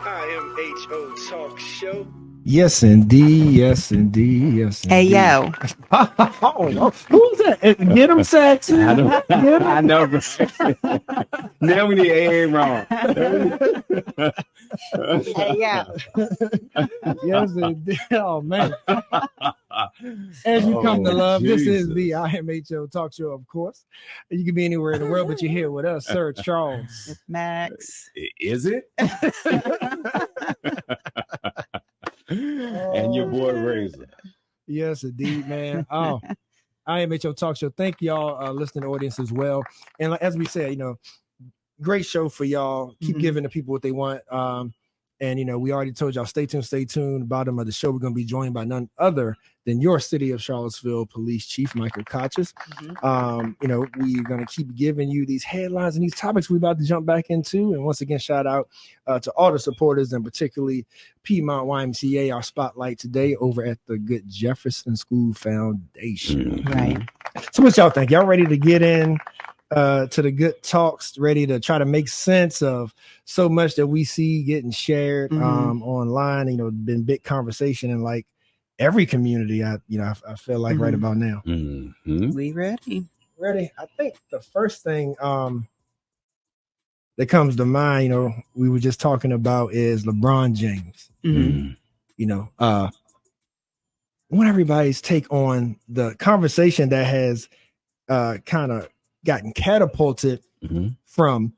IMHO Talk Show. Yes, indeed. Yes, indeed. Yes, indeed. Hey, yo. Who's that? Get him, Saxon. I know. Now we need AA wrong. Hey, yo. Yes, indeed. Oh, man. As you come to love, Jesus. This is the IMHO Talk Show, of course. You can be anywhere in the world, but you're here with us, Sir Charles. It's Max. Is it? And your boy Razor. Yes, indeed, man. Oh, IMHO Talk Show. Thank y'all, listening audience as well. And like, as we said, great show for y'all. Keep giving the people what they want. And we already told y'all, stay tuned. Bottom of the show, we're going to be joined by none other than your City of Charlottesville Police Chief Michael Kochis. We're going to keep giving you these headlines and these topics we're about to jump back into. And once again, shout out to all the supporters, and particularly Piedmont YMCA, our spotlight today over at the Good Jefferson School Foundation. Right. So what y'all think? Y'all ready to get in to the good talks, ready to try to make sense of so much that we see getting shared online? Been big conversation in like every community. I feel like right about now. We ready? I think the first thing that comes to mind, we were just talking about is LeBron-James. I want everybody's take on the conversation that has kind of gotten catapulted from,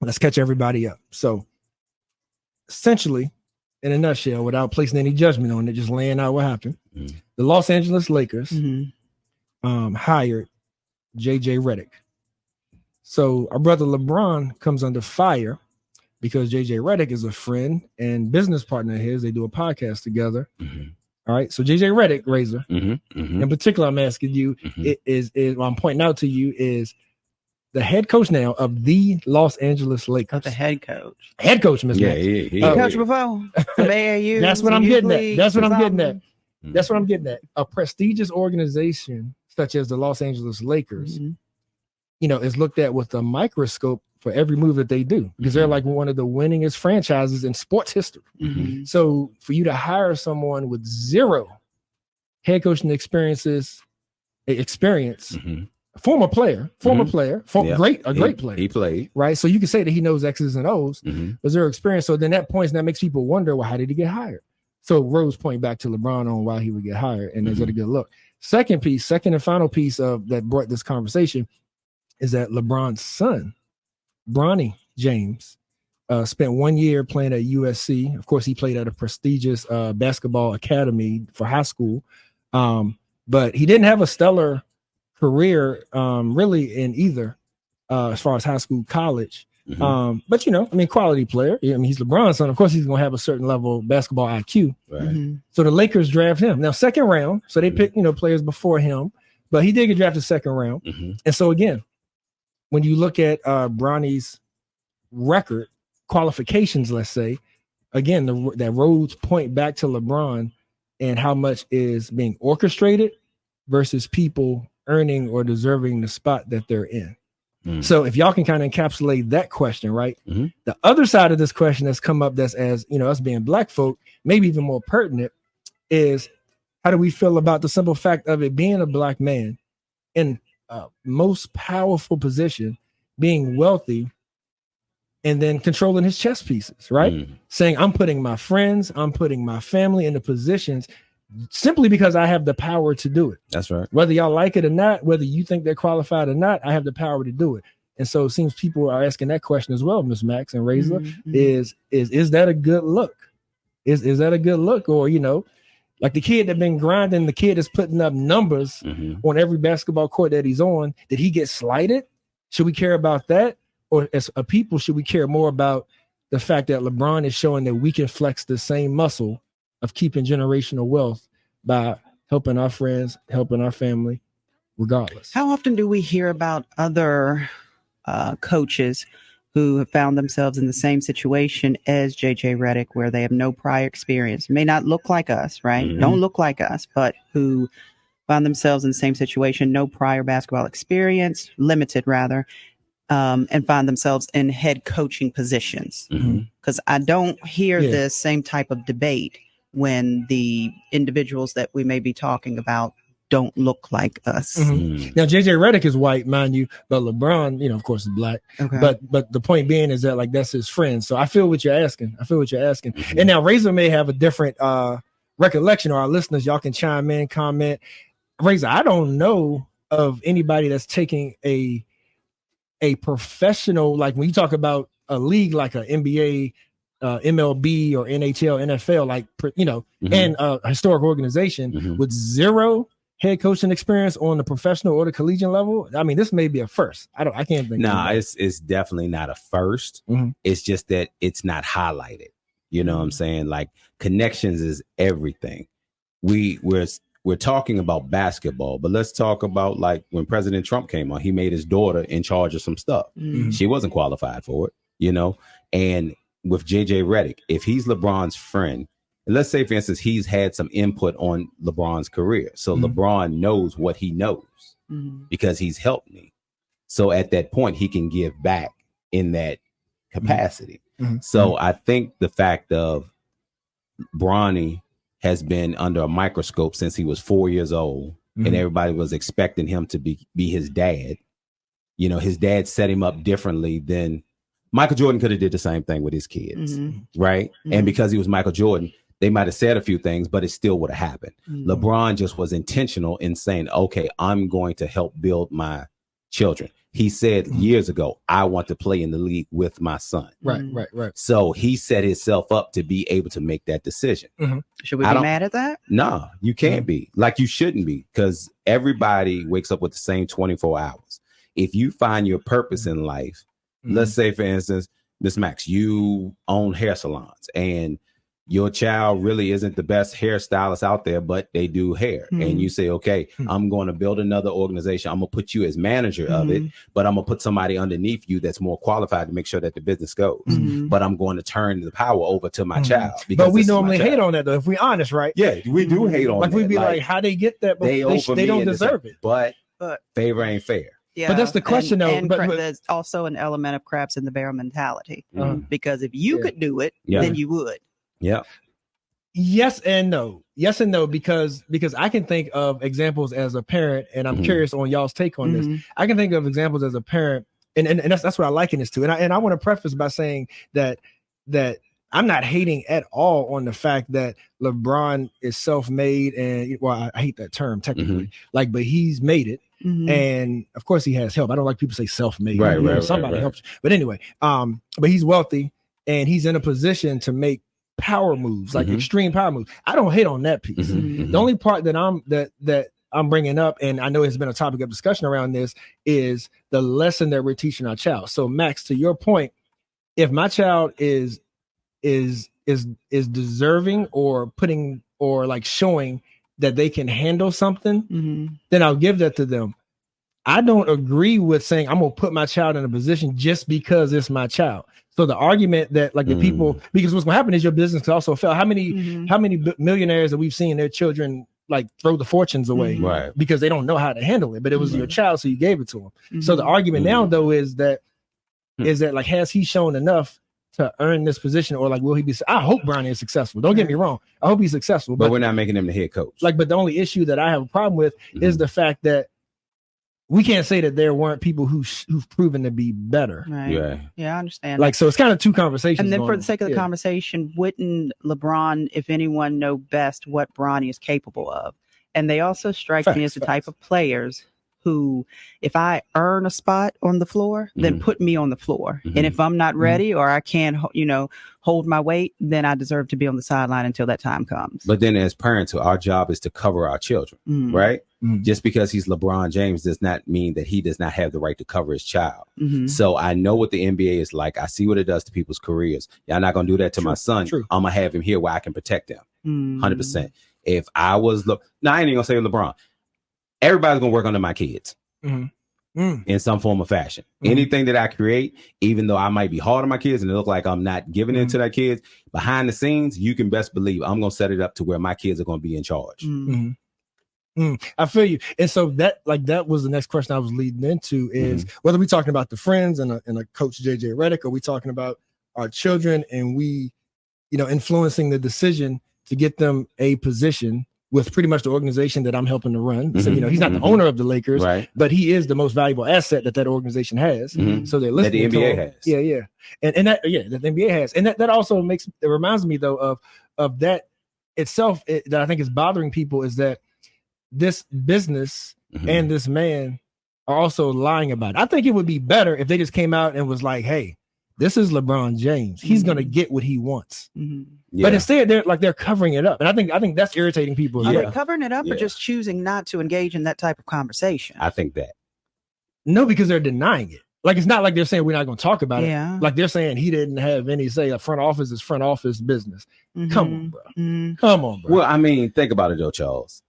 let's catch everybody up. So essentially, in a nutshell, without placing any judgment on it, just laying out what happened, the Los Angeles Lakers hired jjredick. So our brother LeBron comes under fire because jjredick is a friend and business partner of his. They do a podcast together. All right. So jjredick, Razor, in particular, I'm asking you, it is what I'm pointing out to you is the head coach now of the Los Angeles Lakers. Oh, the head coach. Head coach, Ms. Max. He coached before. From AAU. That's what I'm getting at. That's what I'm getting at. A prestigious organization such as the Los Angeles Lakers, is looked at with a microscope for every move that they do, because they're like one of the winningest franchises in sports history. So for you to hire someone with zero head coaching experience, former player, great player. He played. Right. So you can say that he knows X's and O's, but zero experience. So then that makes people wonder, well, how did he get hired? So Rose point back to LeBron on why he would get hired. And is that a good look? Second and final piece of that brought this conversation is that LeBron's son, Bronny James, spent 1 year playing at USC. Of course, he played at a prestigious basketball academy for high school. But he didn't have a stellar career really in either as far as high school, college. But quality player. He's LeBron's son. Of course, he's going to have a certain level of basketball IQ. Right. So the Lakers draft him. Now, second round. So they picked, players before him, but he did get drafted second round. And so again, when you look at Bronny's record qualifications, let's say, again, that roads point back to LeBron and how much is being orchestrated versus people earning or deserving the spot that they're in. So if y'all can kind of encapsulate that question, right? The other side of this question that's come up, that's as us being black folk, maybe even more pertinent, is how do we feel about the simple fact of it being a black man in most powerful position, being wealthy, and then controlling his chess pieces, right? Saying, I'm putting my friends, I'm putting my family into positions simply because I have the power to do it. That's right. Whether y'all like it or not, whether you think they're qualified or not, I have the power to do it. And so it seems people are asking that question as well, Ms. Max and Razor, is that a good look? Is that a good look? Or, like the kid that been grinding, the kid is putting up numbers on every basketball court that he's on. Did he get slighted? Should we care about that? Or as a people, should we care more about the fact that LeBron is showing that we can flex the same muscle of keeping generational wealth by helping our friends, helping our family, regardless? How often do we hear about other coaches who have found themselves in the same situation as jjredick, where they have no prior experience, may not look like us, right? Don't look like us, but who found themselves in the same situation, no prior basketball experience, limited rather, and find themselves in head coaching positions. Because I don't hear this same type of debate when the individuals that we may be talking about don't look like us. Now, JJRedick is white, mind you, but LeBron, of course, is black. Okay. But the point being is that like that's his friend. So I feel what you're asking. And now Razor may have a different recollection, or our listeners, y'all can chime in, comment. Razor, I don't know of anybody that's taking a professional, like when you talk about a league like a NBA, MLB or NHL, NFL, like and a historic organization with zero head coaching experience on the professional or the collegiate level. I mean, this may be a first. I can't think. No, it's definitely not a first. It's just that it's not highlighted. You know what I'm saying? Like connections is everything. We're talking about basketball, but let's talk about like when President Trump came on, he made his daughter in charge of some stuff. She wasn't qualified for it, and with JJRedick, if he's LeBron's friend, and let's say, for instance, he's had some input on LeBron's career. So LeBron knows what he knows because he's helped me. So at that point, he can give back in that capacity. So I think the fact of Bronny has been under a microscope since he was 4 years old, and everybody was expecting him to be his dad. His dad set him up differently than Michael Jordan could have did the same thing with his kids, right? And because he was Michael Jordan, they might have said a few things, but it still would have happened. LeBron just was intentional in saying, okay, I'm going to help build my children. He said years ago, I want to play in the league with my son. Right. So he set himself up to be able to make that decision. Should we be mad at that? No, you can't be. Like you shouldn't be, because everybody wakes up with the same 24 hours. If you find your purpose in life, let's say, for instance, Miss Max, you own hair salons and your child really isn't the best hairstylist out there, but they do hair. And you say, okay, I'm going to build another organization. I'm going to put you as manager of it, but I'm going to put somebody underneath you that's more qualified to make sure that the business goes. But I'm going to turn the power over to my child. But we normally hate on that, though, if we're honest, right? Yeah, we do hate on that. We'd be like, how they get that? But they don't deserve it. But favor ain't fair. Yeah, but that's the question, though. And there's also an element of crabs in the barrel mentality. Because if you could do it, then you would. Yeah. Yes and no. Yes and no, because I can think of examples as a parent, and I'm curious on y'all's take on this. I can think of examples as a parent, and that's what I liken this to. And I want to preface by saying that I'm not hating at all on the fact that LeBron is self-made, and well, I hate that term technically, but he's made it. And of course he has help. I don't like people say self-made. Right. Somebody helps. But anyway, but he's wealthy and he's in a position to make power moves, like extreme power moves. I don't hate on that piece. The only part that I'm bringing up, and I know it's been a topic of discussion around this, is the lesson that we're teaching our child. So Max, to your point, if my child is deserving or putting or like showing that they can handle something, then I'll give that to them. I don't agree with saying I'm gonna put my child in a position just because it's my child. So the argument that like the people, because what's gonna happen is your business could also fail. How many millionaires that we've seen their children like throw the fortunes away because they don't know how to handle it, but it was your child, so you gave it to them. So the argument now though is that like, has he shown enough to earn this position, or like will he be? I hope Bronny is successful. Don't get me wrong. I hope he's successful, but we're not making him the head coach. But the only issue that I have a problem with is the fact that we can't say that there weren't people who've proven to be better. Right. Yeah, I understand. Like, so it's kind of two conversations. And then for the sake of the conversation, wouldn't LeBron, if anyone, know best what Bronny is capable of? And they also strike me as the type of players who, if I earn a spot on the floor, then put me on the floor. And if I'm not ready or I can't, hold my weight, then I deserve to be on the sideline until that time comes. But then as parents, our job is to cover our children, right? Just because he's LeBron James does not mean that he does not have the right to cover his child. So I know what the NBA is like. I see what it does to people's careers. I'm not going to do that to my son. I'm going to have him here where I can protect him 100%. If I was, I ain't even going to say LeBron. Everybody's going to work under my kids in some form or fashion. Anything that I create, even though I might be hard on my kids and it look like I'm not giving it to their kids, behind the scenes, you can best believe I'm going to set it up to where my kids are going to be in charge. I feel you. And so that was the next question I was leading into is whether we're talking about the friends and a coach jjredick, or we talking about our children and we, influencing the decision to get them a position with pretty much the organization that I'm helping to run. So, he's not the owner of the Lakers, right, but he is the most valuable asset that organization has. So they're listening that the NBA has. Yeah. And that the NBA has. And that also reminds me though of that itself that I think is bothering people is that this business and this man are also lying about it. I think it would be better if they just came out and was like, hey, this is LeBron James. He's going to get what he wants. Yeah. But instead, they're covering it up. And I think that's irritating people. Are they covering it up or just choosing not to engage in that type of conversation? I think that. No, because they're denying it. Like, it's not like they're saying we're not going to talk about it. Like they're saying he didn't have any say. A front office is front office business. Come on, bro. Come on, bro. Well, I mean, think about it though, Charles.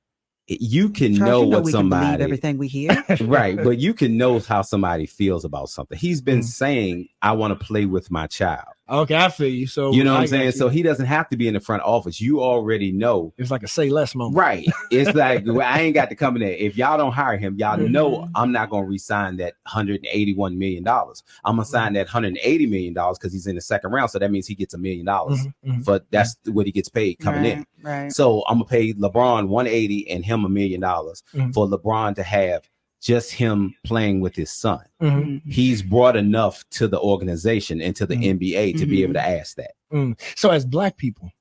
You can know what somebody, everything we hear, right? But you can know how somebody feels about something. He's been saying, "I want to play with my child." Okay, I feel you. So you know what I'm saying. So he doesn't have to be in the front office. You already know. It's like a say less moment, right? It's like I ain't got to come in there. If y'all don't hire him, y'all know I'm not going to re-sign that $181 million. I'm gonna sign that $180 million because he's in the second round. So that means he gets $1 million. But that's what he gets paid coming in. Right. So I'm gonna pay LeBron 180 and him $1 million for LeBron to have just him playing with his son. He's brought enough to the organization and to the NBA to be able to ask that. So as Black people,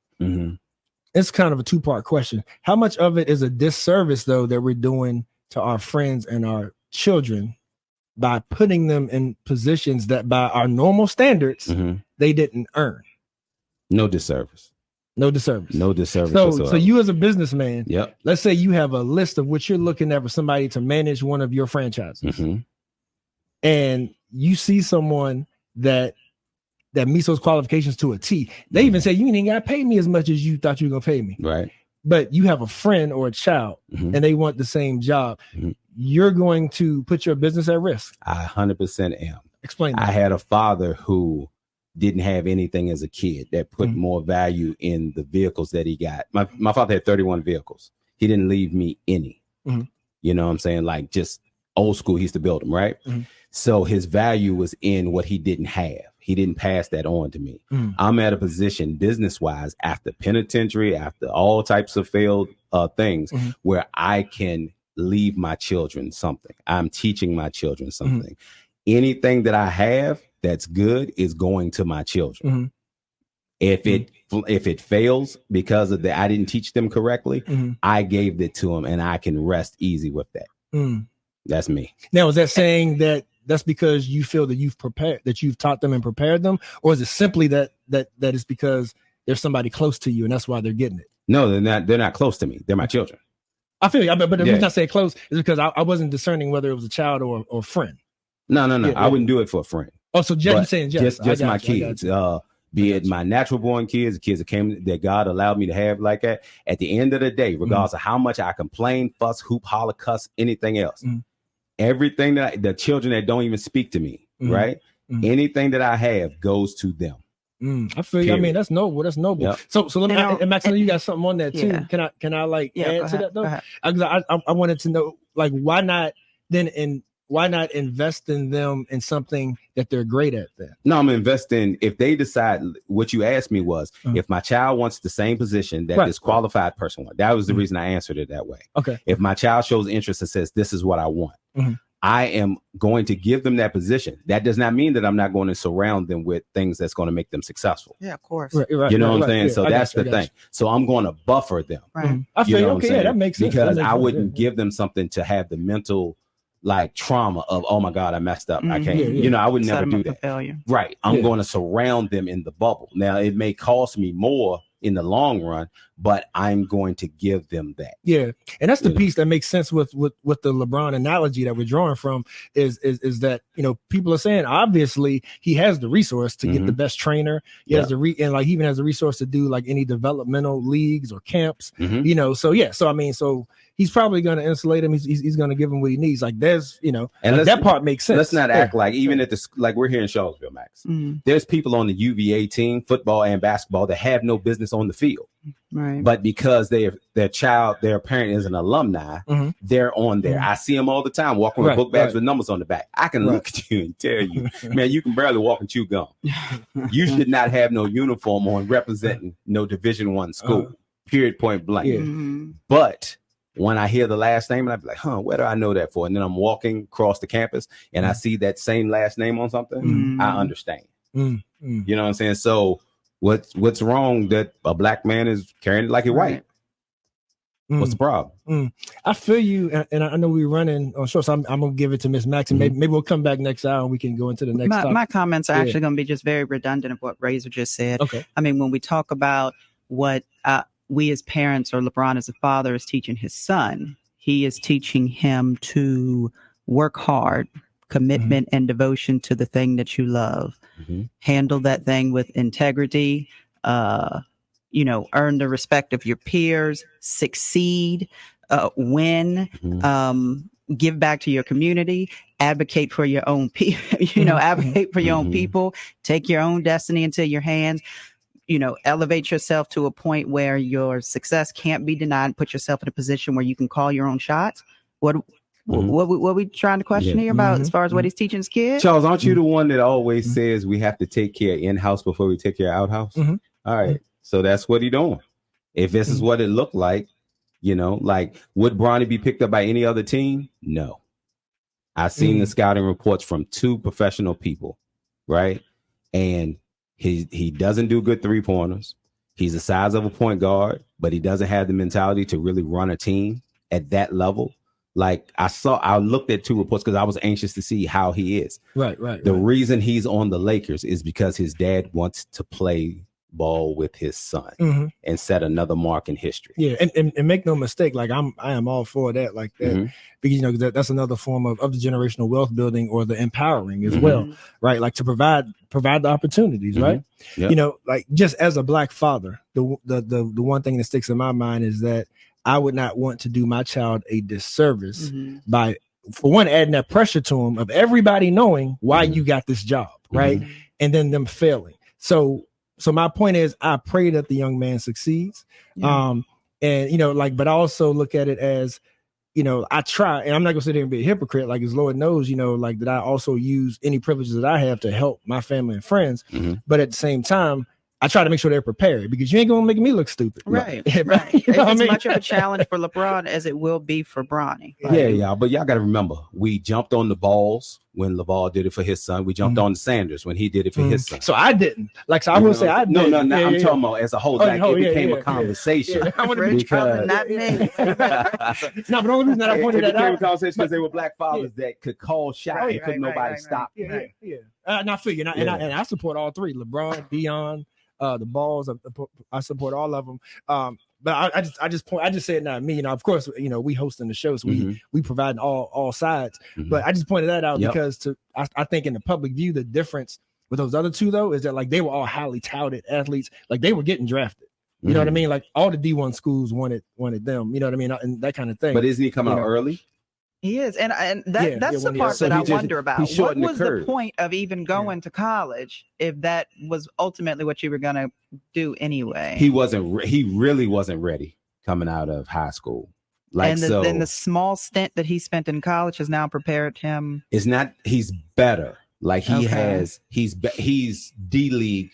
it's kind of a two-part question. How much of it is a disservice though that we're doing to our friends and our children by putting them in positions that by our normal standards they didn't earn? No disservice. No disservice. No disservice. So you as a businessman, yep. Let's say you have a list of what you're looking at for somebody to manage one of your franchises. And you see someone that meets those qualifications to a T. They even say, you ain't got to pay me as much as you thought you were going to pay me. Right. But you have a friend or a child and they want the same job. You're going to put your business at risk. I 100% am. Explain that. I had a father who didn't have anything as a kid that put more value in the vehicles that he got. My father had 31 vehicles. He didn't leave me any. You know what I'm saying? Like just old school, he used to build them, right? So his value was in what he didn't have. He didn't pass that on to me. I'm at a position business-wise after penitentiary, after all types of failed things where I can leave my children something. I'm teaching my children something. Anything that I have that's good is going to my children. If it fails because of I didn't teach them correctly, I gave it to them and I can rest easy with that. That's me. Now, is that saying that that's because you feel that you've taught them and prepared them, or is it simply that is because there's somebody close to you and that's why they're getting it? No, they're not close to me. They're my children. I feel you, but the reason I say close is because I wasn't discerning whether it was a child or friend. No. I wouldn't do it for a friend. Oh, so you're saying just my kids. Be it my natural born kids, the kids that God allowed me to have like that. At the end of the day, regardless of how much I complain, fuss, hoop, holler, cuss, anything else, everything the children that don't even speak to me, right? Anything that I have goes to them. I feel you. I mean, that's noble. That's noble. Yep. So let me, and Max, I know you got something on that too. Can I add to that though? I wanted to know, like, why not invest in them in something that they're great at then? No, I'm investing. If they decide, what you asked me was, if my child wants the same position that this qualified person wants. That was the reason I answered it that way. Okay. If my child shows interest and says, this is what I want, I am going to give them that position. That does not mean that I'm not going to surround them with things that's going to make them successful. Yeah, of course. Right, you know what I'm saying? Yeah, so that's the thing. So I'm going to buffer them. Right. I feel you. Okay, yeah, that makes sense. Because I wouldn't give them something to have the mental like trauma of, oh my God, I messed up. I can't, I would never do that. Right. I'm going to surround them in the bubble. Now it may cost me more in the long run, but I'm going to give them that. Yeah. And that's the piece that makes sense with the LeBron analogy that we're drawing from is that, people are saying, obviously he has the resource to get the best trainer. He has and he even has the resource to do like any developmental leagues or camps, so he's probably going to insulate him. He's going to give him what he needs. Like there's, and that part makes sense. Let's not act like even at like we're here in Charlottesville, Max. There's people on the UVA team, football and basketball, that have no business on the field. Right. But because their parent is an alumni, they're on there. I see them all the time walking with book bags with numbers on the back. I can look at you and tell you, man, you can barely walk and chew gum. You should not have no uniform on representing no Division I school. Period, point blank. Mm-hmm. But when I hear the last name, and I'd be like, where do I know that for? And then I'm walking across the campus and I see that same last name on something, I understand. You know what I'm saying? So what's wrong that a black man is carrying it like a white? What's the problem? I feel you, and I know we're running on short, so I'm gonna give it to Miss Max, and maybe we'll come back next hour and we can go into the next topic. My comments are actually going to be just very redundant of what Razor just said. Okay. I mean, when we talk about what we as parents, or LeBron as a father, is teaching his son, he is teaching him to work hard, commitment and devotion to the thing that you love. Handle that thing with integrity, earn the respect of your peers, succeed, win, give back to your community, advocate for your own people, advocate for your own people, take your own destiny into your hands. Elevate yourself to a point where your success can't be denied. Put yourself in a position where you can call your own shots. What we trying to question here about as far as what he's teaching his kids? Charles, aren't you the one that always says we have to take care in-house before we take care out-house? All right. So that's what he's doing. If this is what it looked like, like would Bronny be picked up by any other team? No. I've seen the scouting reports from 2 professional people, right? And he doesn't do good 3-pointers. He's the size of a point guard, but he doesn't have the mentality to really run a team at that level. Like I looked at 2 reports because I was anxious to see how he is. Right. The reason he's on the Lakers is because his dad wants to play ball with his son and set another mark in history. Yeah, and make no mistake, like I am all for that, like that, because that's another form of the generational wealth building or the empowering as well, right? Like to provide the opportunities, right? Yep. Like just as a black father, the one thing that sticks in my mind is that I would not want to do my child a disservice by, for one, adding that pressure to him of everybody knowing why you got this job, right? And then them failing. So my point is, I pray that the young man succeeds. And, but I also look at it as, I try, and I'm not gonna sit there and be a hypocrite, like as Lord knows, like that I also use any privileges that I have to help my family and friends. But at the same time, I try to make sure they're prepared, because you ain't gonna make me look stupid. Right. Right. It's as much of a challenge for LeBron as it will be for Bronny. Yeah. But y'all got to remember, we jumped on the balls when LeVar did it for his son. We jumped on Sanders when he did it for his son. So I didn't. Like, so I will say I didn't. No. I'm talking about as a whole. It became a conversation. I want to be because... not me. No, but the only reason that I pointed that out, it became a conversation because they were black fathers that could call shots and couldn't nobody stop. Yeah. And I figure, and I support all 3: LeBron, Dion, the balls. I support all of them. But I just said not me. Of course, we hosting the show, so we provide all sides. But I just pointed that out because I think in the public view, the difference with those other 2 though is that like they were all highly touted athletes, like they were getting drafted. You know what I mean? Like all the D1 schools wanted them. You know what I mean? And that kind of thing. But isn't he coming out early? He is, and that's the part that I wonder about. What was the point of even going to college if that was ultimately what you were going to do anyway? He really wasn't ready coming out of high school. Like, and then the small stint that he spent in college has now prepared him. It's not. He's better. Like he's D-League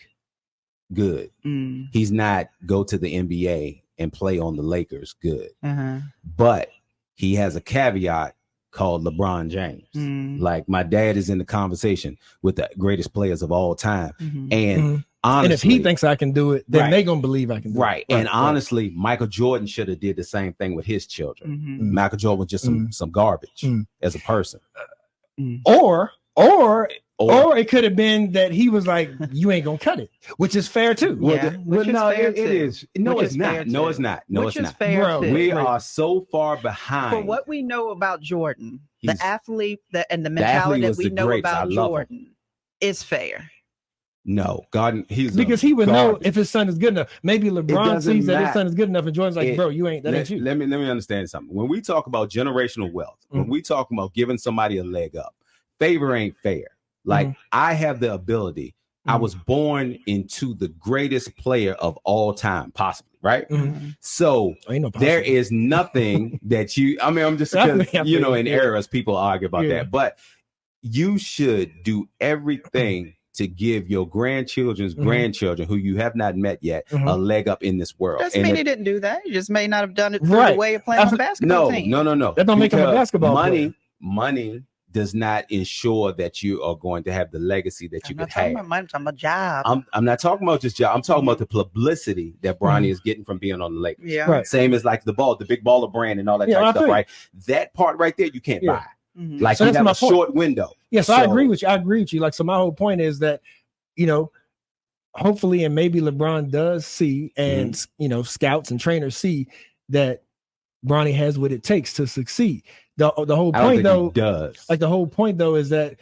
good. He's not go to the NBA and play on the Lakers good. But he has a caveat called LeBron James. Like my dad is in the conversation with the greatest players of all time. And honestly, and if he thinks I can do it, then they gonna believe I can do it. And honestly, Michael Jordan should have did the same thing with his children. Michael Jordan was just some garbage as a person. Or it could have been that he was like, you ain't gonna cut it, which is fair too. It is. No, it's not. No, it's not. Fair too. We are so far behind. For what we know about Jordan, the athlete and the mentality that we know about Jordan is fair. No, because he would know if his son is good enough. Maybe LeBron sees that his son is good enough, and Jordan's like, bro, ain't you. Let me understand something. When we talk about generational wealth, when we talk about giving somebody a leg up, favor ain't fair. Like I have the ability. I was born into the greatest player of all time, possibly, right? So there is nothing that you, I mean, I'm just, you know, in eras, people argue about that, but you should do everything to give your grandchildren's grandchildren, who you have not met yet, a leg up in this world. Doesn't mean he didn't do that. He just may not have done it through the way of playing on a basketball team. No. That don't make him a basketball player. Money does not ensure that you are going to have the legacy that you could have. I'm talking about job. I'm not talking about just job. I'm talking about the publicity that Bronny is getting from being on the Lakers. Yeah. Right. Same as like the big baller brand and all that type of stuff, right? That part right there, you can't buy. Like, so you have a short window. Yes, I agree with you. Like, so my whole point is that, you know, hopefully, and maybe LeBron does see, and you know, scouts and trainers see that Bronny has what it takes to succeed. The whole point though, the whole point though is that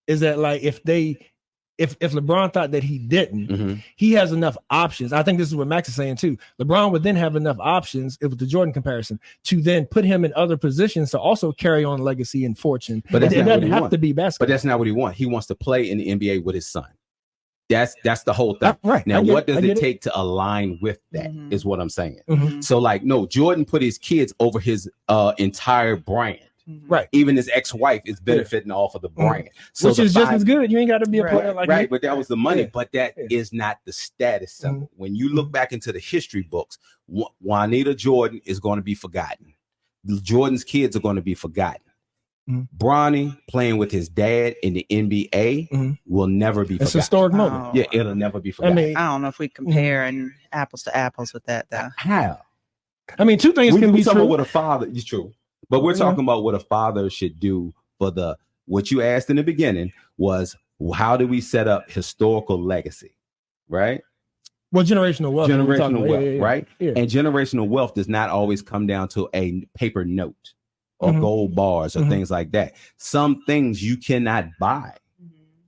like if LeBron thought that he didn't, he has enough options. I think this is what Max is saying too. LeBron would then have enough options, with the Jordan comparison, to then put him in other positions to also carry on legacy and fortune. But it doesn't have to be basketball. But that's not what he wants. He wants to play in the NBA with his son. That's the whole thing. Right. Now, what does it take to align with that is what I'm saying. So like, no, Jordan put his kids over his entire brand. Right. Even his ex-wife is benefiting off of the brand. So which is just as good. You ain't got to be a player like right. But that was the money. But that is not the status symbol. When you look back into the history books, Juanita Jordan is going to be forgotten. Jordan's kids are going to be forgotten. Bronny playing with his dad in the NBA will never be forgotten. It's a historic moment. Yeah, it'll never be forgotten. I mean, I don't know if we compare apples to apples with that, though. How? I mean, two things can be true. What a father is true, but we're talking about what a father should do for what you asked in the beginning was, how do we set up historical legacy, right? Well, generational wealth. Right? Yeah. And generational wealth does not always come down to a paper note or gold bars or things like that. Some things you cannot buy.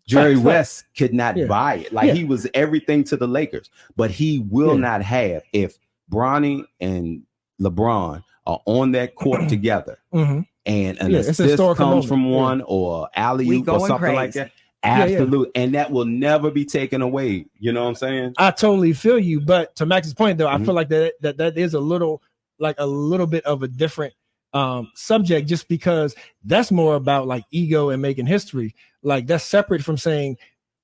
Jerry West could not buy it. Like, he was everything to the Lakers, but he will not have, if Bronny and LeBron are on that court together and an assist comes from one or alley-oop or something like that. Absolutely. And that will never be taken away. You know what I'm saying? I totally feel you. But to Max's point, though, I feel like that is a little bit of a different subject, just because that's more about like ego and making history. Like, that's separate from saying,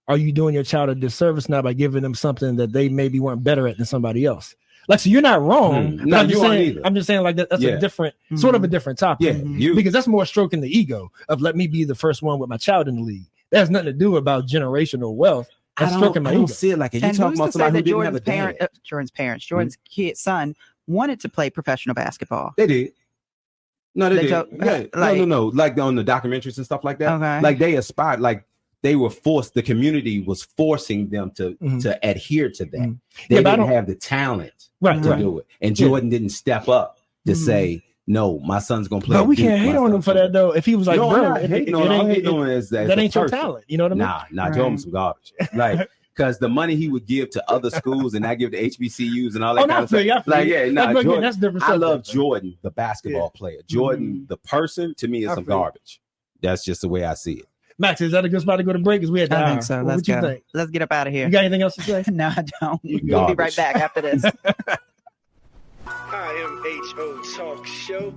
are you doing your child a disservice now by giving them something that they maybe weren't better at than somebody else? Like, so you're not wrong. No, I'm just saying like that's a different sort of a different topic. Yeah, because that's more stroking the ego of, let me be the first one with my child in the league. That has nothing to do about generational wealth. That's stroking my ego. I don't see it like it. You talking about somebody who didn't have a dad. Jordan's son wanted to play professional basketball. They did. No, they did. No. Like on the documentaries and stuff like that. Okay. Like, they aspired, like they were forced. The community was forcing them to adhere to that. They didn't have the talent to do it, and Jordan didn't step up to say, "No, my son's gonna play." But we can't hate on him for that, though. If he was like, "Bro, that ain't your talent," you know what I mean? Nah, Jordan's some garbage. Like, because the money he would give to other schools and not give to HBCUs and all that kind of stuff. Jordan, that's different. I love Jordan, the basketball player. Jordan, the person, to me, is some garbage. That's just the way I see it. Max, is that a good spot to go to break? Because we had I think so. Let's go. Let's get up out of here. You got anything else to say? No, I don't. We'll be right back after this. IMHO Talk Show.